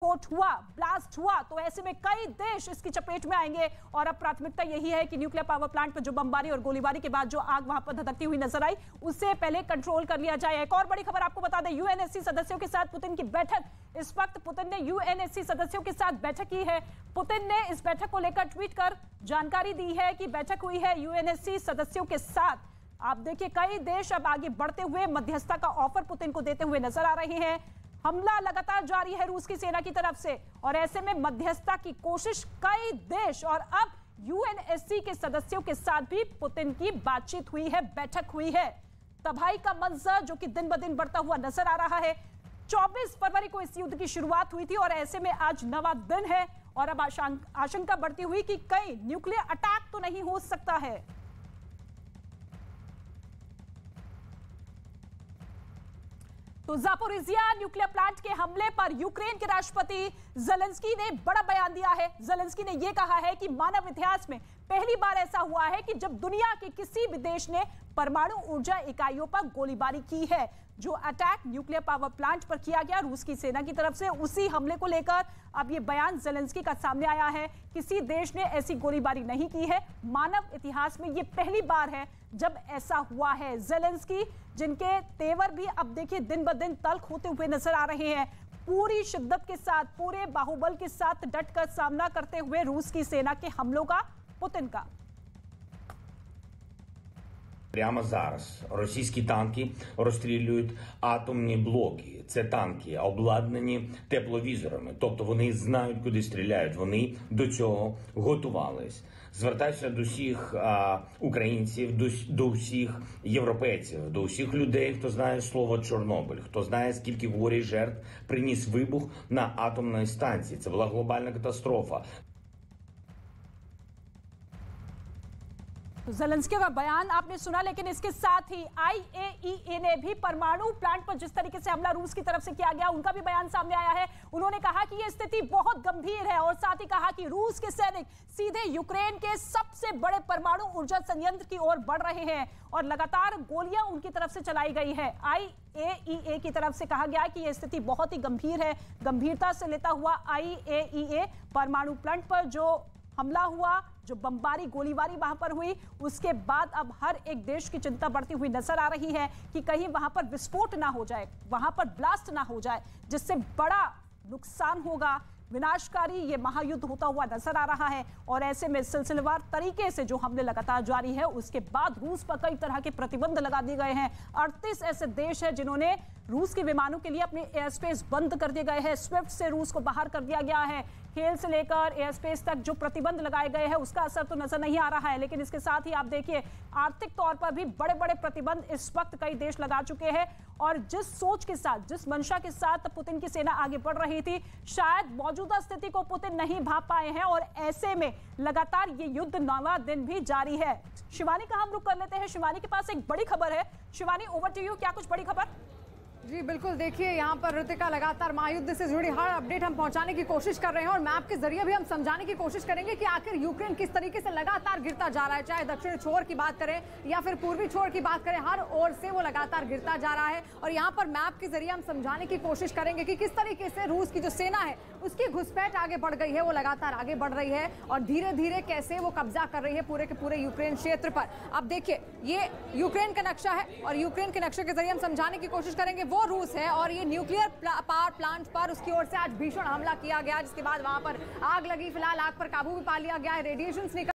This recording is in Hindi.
विस्फोट हुआ, ब्लास्ट हुआ, तो ऐसे में कई देश इसकी चपेट में आएंगे। और अब प्राथमिकता यही है कि न्यूक्लियर पावर प्लांट पर जो बमबारी और गोलीबारी के बाद जो आग वहां पर धधकती हुई नजर आई, उससे पहले कंट्रोल कर लिया जाए। एक और बड़ी खबर आपको बता दें, यूएनएससी सदस्यों के साथ पुतिन की बैठक। इस वक्त पुतिन ने यूएनएससी सदस्यों के साथ बैठक की है। पुतिन ने इस बैठक को लेकर ट्वीट कर जानकारी दी है कि बैठक हुई है यूएनएससी सदस्यों के साथ। आप देखिए, कई देश अब आगे बढ़ते हुए मध्यस्थता का ऑफर पुतिन को देते हुए नजर आ रहे हैं। हमला लगातार जारी है रूस की सेना की तरफ से, और ऐसे में मध्यस्थता की कोशिश कई देश और अब यूएनएससी के सदस्यों के साथ भी पुतिन की बातचीत हुई है, बैठक हुई है। तबाही का मंजर जो कि दिन ब दिन बढ़ता हुआ नजर आ रहा है। 24 फरवरी को इस युद्ध की शुरुआत हुई थी और ऐसे में आज नवा दिन है और अब आशंका बढ़ती हुई कि कहीं न्यूक्लियर अटैक तो नहीं हो सकता है। तो ज़ापोरिजिया न्यूक्लियर प्लांट के हमले पर यूक्रेन के राष्ट्रपति ज़ेलेंस्की ने बड़ा बयान दिया है। ज़ेलेंस्की ने यह कहा है कि मानव इतिहास में पहली बार ऐसा हुआ है कि जब दुनिया के किसी भी देश ने परमाणु ऊर्जा इकाइयों पर गोलीबारी की है। जो अटैक न्यूक्लियर पावर प्लांट पर किया गया रूस की सेना की तरफ से, उसी हमले को लेकर अब ये बयान ज़ेलेंस्की का सामने आया है। किसी देश ने ऐसी गोलीबारी नहीं की है, मानव इतिहास में ये पहली बार है जब ऐसा हुआ है। ज़ेलेंस्की, जिनके तेवर भी अब देखिए दिन ब दिन तल्ख होते हुए नजर आ रहे हैं, पूरी शिद्दत के साथ, पूरे बाहुबल के साथ डटकर सामना करते हुए रूस की सेना के हमलों का, पुतिन का। Прямо зараз російські танки розстрілюють атомні блоки. Це танки обладнані тепловізорами, тобто вони знають, куди стріляють. Вони до цього готувались. Звертаюся до всіх українців, до всіх європейців, до всіх людей, хто знає слово Чорнобиль, хто знає, скільки горя і жертв приніс вибух на атомній станції. Це була глобальна катастрофа. ज़ेलेंस्की का बयान आपने सुना, लेकिन इसके साथ ही आईएईए ने भी परमाणु प्लांट पर जिस तरीके से हमला रूस की तरफ से किया गया, उनका भी बयान सामने आया है। उन्होंने कहा कि यह स्थिति बहुत गंभीर है और साथ ही कहा कि रूस के सैनिक सीधे यूक्रेन के सबसे बड़े परमाणु ऊर्जा संयंत्र की ओर बढ़ रहे हैं और लगातार गोलियां उनकी तरफ से चलाई गई है। आईएईए की तरफ से कहा गया कि यह स्थिति बहुत ही गंभीर है। गंभीरता से लेता हुआ आईएईए परमाणु प्लांट पर जो हमला हुआ, जो बमबारी गोलीबारी वहां पर हुई, उसके बाद अब हर एक देश की चिंता बढ़ती हुई नजर आ रही है कि कहीं वहां पर विस्फोट ना हो जाए, वहां पर ब्लास्ट ना हो जाए, जिससे बड़ा नुकसान होगा, विनाशकारी ये महायुद्ध होता हुआ नजर आ रहा है। और ऐसे में सिलसिलेवार तरीके से जो हमले लगातार जारी है, उसके बाद रूस पर कई तरह के प्रतिबंध लगा दिए गए हैं। 38 ऐसे देश हैं जिन्होंने रूस के विमानों के लिए अपने एयर स्पेस बंद कर दिए गए हैं। स्विफ्ट से रूस को बाहर कर दिया गया है। खेल से लेकर एयर स्पेस तक जो प्रतिबंध लगाए गए हैं, उसका असर तो नजर नहीं आ रहा है, लेकिन इसके साथ ही आप देखिए आर्थिक तौर पर भी बड़े बड़े प्रतिबंध इस वक्त कई देश लगा चुके हैं। और जिस सोच के साथ, जिस मंशा के साथ पुतिन की सेना आगे बढ़ रही थी, शायद मौजूदा स्थिति को पुतिन नहीं भांप पाए हैं और ऐसे में लगातार ये युद्ध 9वां दिन भी जारी है। शिवानी का हम रुख कर लेते हैं। शिवानी के पास एक बड़ी खबर है। शिवानी, ओवर टू यू, क्या कुछ बड़ी खबर? जी बिल्कुल, देखिए यहाँ पर ऋतिका लगातार महायुद्ध से जुड़ी हर अपडेट हम पहुंचाने की कोशिश कर रहे हैं और मैप के जरिए भी हम समझाने की कोशिश करेंगे कि आखिर यूक्रेन किस तरीके से लगातार गिरता जा रहा है। चाहे दक्षिणी छोर की बात करें या फिर पूर्वी छोर की बात करें, हर ओर से वो लगातार गिरता जा रहा है। और यहाँ पर मैप के जरिए हम समझाने की कोशिश करेंगे कि किस तरीके से रूस की जो सेना है उसकी घुसपैठ आगे बढ़ गई है, वो लगातार आगे बढ़ रही है और धीरे धीरे कैसे वो कब्जा कर रही है पूरे के पूरे यूक्रेन क्षेत्र पर। अब देखिए, ये यूक्रेन का नक्शा है और यूक्रेन के नक्शे के जरिए हम समझाने की कोशिश करेंगे वो रूस है और ये न्यूक्लियर पावर प्लांट पर उसकी ओर से आज भीषण हमला किया गया, जिसके बाद वहां पर आग लगी। फिलहाल आग पर काबू भी पा लिया गया है। रेडिएशंस निकल